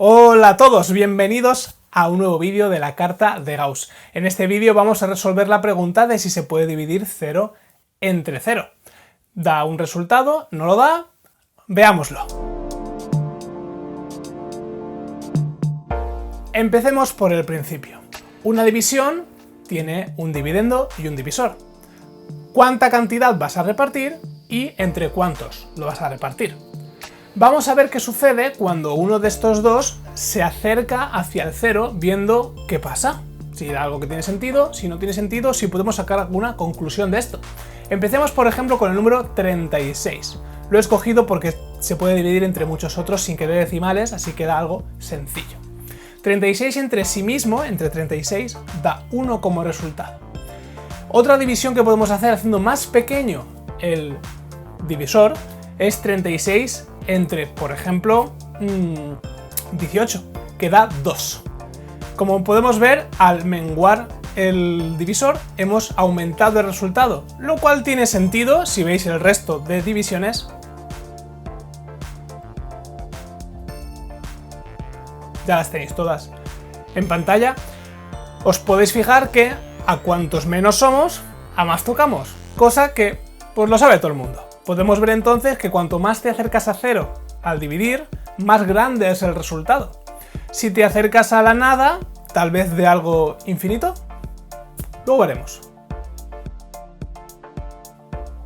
Hola a todos, bienvenidos a un nuevo vídeo de la carta de Gauss. En este vídeo vamos a resolver la pregunta de si se puede dividir 0 entre 0. ¿Da un resultado? ¿No lo da? Veámoslo. Empecemos por el principio. Una división tiene un dividendo y un divisor. ¿Cuánta cantidad vas a repartir y entre cuántos lo vas a repartir? Vamos a ver qué sucede cuando uno de estos dos se acerca hacia el 0 viendo qué pasa. Si da algo que tiene sentido, si no tiene sentido, si podemos sacar alguna conclusión de esto. Empecemos por ejemplo con el número 36. Lo he escogido porque se puede dividir entre muchos otros sin querer decimales, así que da algo sencillo. 36 entre sí mismo, entre 36, da 1 como resultado. Otra división que podemos hacer haciendo más pequeño el divisor es 36 entre, por ejemplo, 18, que da 2. Como podemos ver, al menguar el divisor hemos aumentado el resultado, lo cual tiene sentido si veis el resto de divisiones. Ya las tenéis todas en pantalla. Os podéis fijar que a cuantos menos somos, a más tocamos, cosa que pues lo sabe todo el mundo. Podemos ver entonces que cuanto más te acercas a 0 al dividir, más grande es el resultado. Si te acercas a la nada, tal vez de algo infinito. Luego veremos.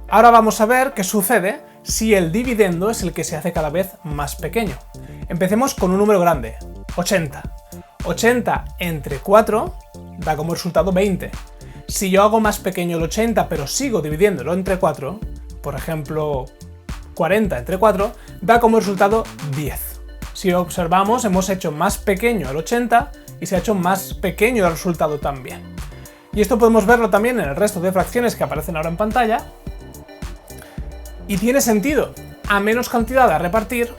Ahora vamos a ver qué sucede si el dividendo es el que se hace cada vez más pequeño. Empecemos con un número grande, 80. 80 entre 4 da como resultado 20. Si yo hago más pequeño el 80 pero sigo dividiéndolo entre 4, por ejemplo 40 entre 4, da como resultado 10. Si observamos, hemos hecho más pequeño el 80 y se ha hecho más pequeño el resultado también. Y esto podemos verlo también en el resto de fracciones que aparecen ahora en pantalla. Y tiene sentido. A menos cantidad a repartir,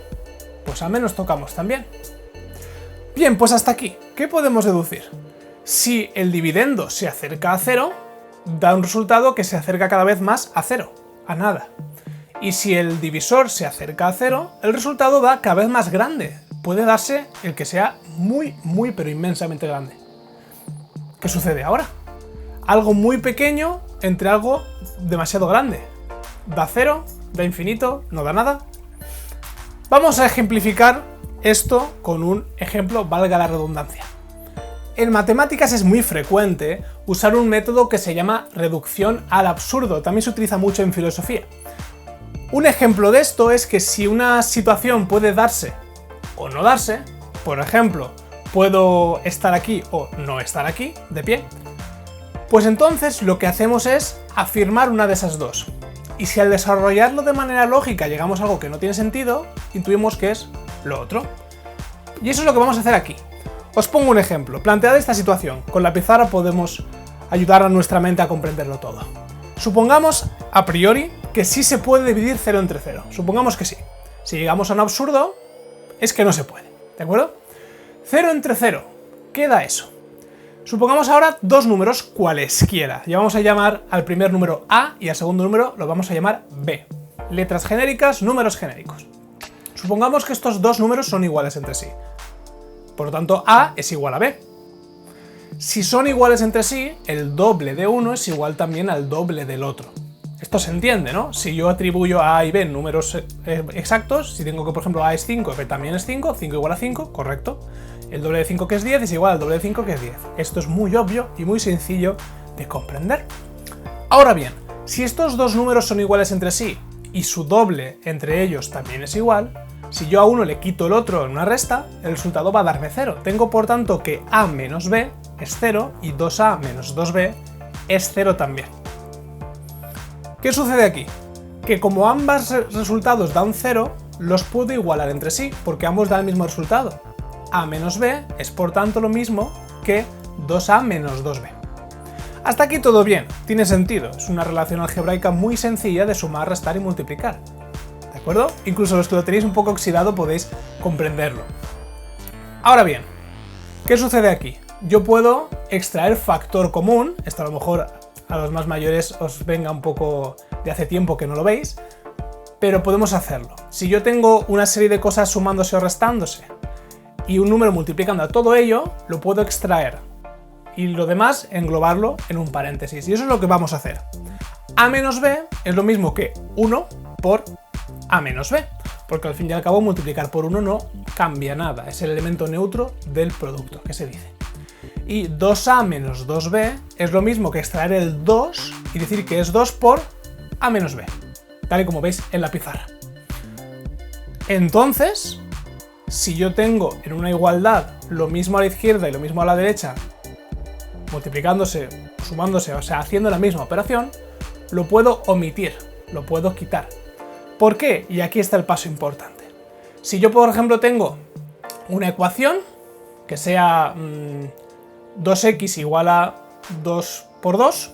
pues a menos tocamos también. Bien, pues hasta aquí. ¿Qué podemos deducir? Si el dividendo se acerca a 0, da un resultado que se acerca cada vez más a 0, a nada. Y si el divisor se acerca a 0, el resultado da cada vez más grande. Puede darse el que sea muy, pero inmensamente grande. ¿Qué sucede ahora? Algo muy pequeño entre algo demasiado grande. Da 0, da infinito, no da nada. Vamos a ejemplificar esto con un ejemplo, valga la redundancia. En matemáticas es muy frecuente usar un método que se llama reducción al absurdo. También se utiliza mucho en filosofía. Un ejemplo de esto es que si una situación puede darse o no darse, por ejemplo, puedo estar aquí o no estar aquí, de pie, pues entonces lo que hacemos es afirmar una de esas dos. Y si al desarrollarlo de manera lógica llegamos a algo que no tiene sentido, intuimos que es lo otro. Y eso es lo que vamos a hacer aquí. Os pongo un ejemplo. Plantead esta situación. Con la pizarra podemos ayudar a nuestra mente a comprenderlo todo. Supongamos, a priori, que sí se puede dividir 0 entre 0. Supongamos que sí. Si llegamos a un absurdo, es que no se puede. ¿De acuerdo? 0 entre 0. ¿Qué da eso? Supongamos ahora dos números cualesquiera. Ya vamos a llamar al primer número A y al segundo número lo vamos a llamar B. Letras genéricas, números genéricos. Supongamos que estos dos números son iguales entre sí. Por lo tanto, A es igual a B. Si son iguales entre sí, el doble de uno es igual también al doble del otro. Esto se entiende, ¿no? Si yo atribuyo a A y B números exactos, si tengo que, por ejemplo, A es 5, B también es 5, 5 igual a 5, correcto. El doble de 5 que es 10 es igual al doble de 5 que es 10. Esto es muy obvio y muy sencillo de comprender. Ahora bien, si estos dos números son iguales entre sí y su doble entre ellos también es igual, si yo a uno le quito el otro en una resta, el resultado va a darme 0. Tengo por tanto que A menos B es 0 y 2A menos 2B es 0 también. ¿Qué sucede aquí? Que como ambos resultados dan 0, los puedo igualar entre sí, porque ambos dan el mismo resultado. A menos B es por tanto lo mismo que 2A menos 2B. Hasta aquí todo bien, tiene sentido, es una relación algebraica muy sencilla de sumar, restar y multiplicar. ¿De acuerdo? Incluso los que lo tenéis un poco oxidado podéis comprenderlo. Ahora bien, ¿qué sucede aquí? Yo puedo extraer factor común, esto a lo mejor a los más mayores os venga un poco de hace tiempo que no lo veis, pero podemos hacerlo. Si yo tengo una serie de cosas sumándose o restándose, y un número multiplicando a todo ello, lo puedo extraer. Y lo demás, englobarlo en un paréntesis. Y eso es lo que vamos a hacer. A menos b es lo mismo que 1 por a menos b. Porque al fin y al cabo multiplicar por 1 no cambia nada. Es el elemento neutro del producto, que se dice. Y 2a menos 2b es lo mismo que extraer el 2 y decir que es 2 por a menos b. Tal y como veis en la pizarra. Entonces, si yo tengo en una igualdad lo mismo a la izquierda y lo mismo a la derecha, multiplicándose, sumándose, o sea, haciendo la misma operación, lo puedo omitir, lo puedo quitar. ¿Por qué? Y aquí está el paso importante. Si yo, por ejemplo, tengo una ecuación que sea 2x igual a 2 por 2,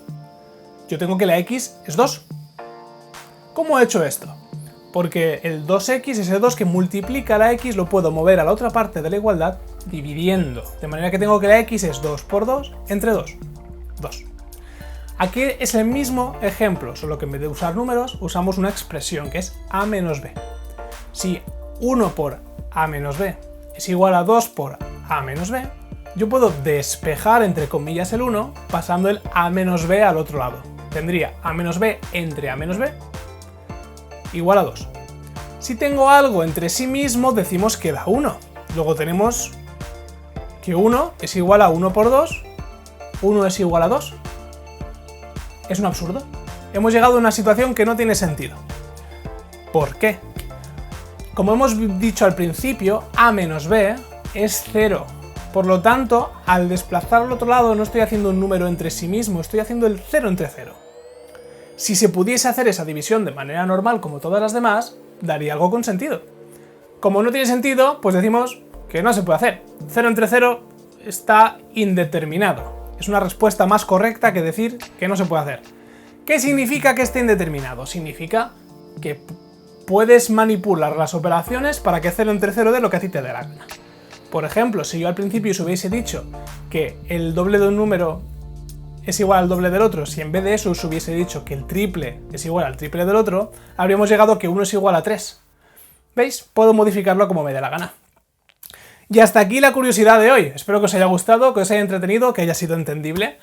yo tengo que la x es 2. ¿Cómo he hecho esto? Porque el 2x, ese 2 que multiplica la x, lo puedo mover a la otra parte de la igualdad dividiendo. De manera que tengo que la x es 2 por 2 entre 2. 2. Aquí es el mismo ejemplo, solo que en vez de usar números, usamos una expresión que es a menos b. Si 1 por a menos b es igual a 2 por a menos b, yo puedo despejar entre comillas el 1 pasando el a menos b al otro lado. Tendría a menos b entre a menos b igual a 2. Si tengo algo entre sí mismo, decimos que da 1. Luego tenemos que 1 es igual a 1 por 2, 1 es igual a 2. Es un absurdo. Hemos llegado a una situación que no tiene sentido. ¿Por qué? Como hemos dicho al principio, a menos b es 0. Por lo tanto, al desplazar al otro lado no estoy haciendo un número entre sí mismo, estoy haciendo el 0 entre 0. Si se pudiese hacer esa división de manera normal como todas las demás, daría algo con sentido. Como no tiene sentido, pues decimos que no se puede hacer. 0 entre 0 está indeterminado. Es una respuesta más correcta que decir que no se puede hacer. ¿Qué significa que esté indeterminado? Significa que puedes manipular las operaciones para que 0 entre 0 dé lo que a ti te dé la gana. Por ejemplo, si yo al principio os hubiese dicho que el doble de un número es igual al doble del otro, si en vez de eso os hubiese dicho que el triple es igual al triple del otro, habríamos llegado a que 1 es igual a 3. ¿Veis? Puedo modificarlo como me dé la gana. Y hasta aquí la curiosidad de hoy. Espero que os haya gustado, que os haya entretenido, que haya sido entendible.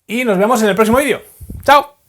Y nos vemos en el próximo vídeo. ¡Chao!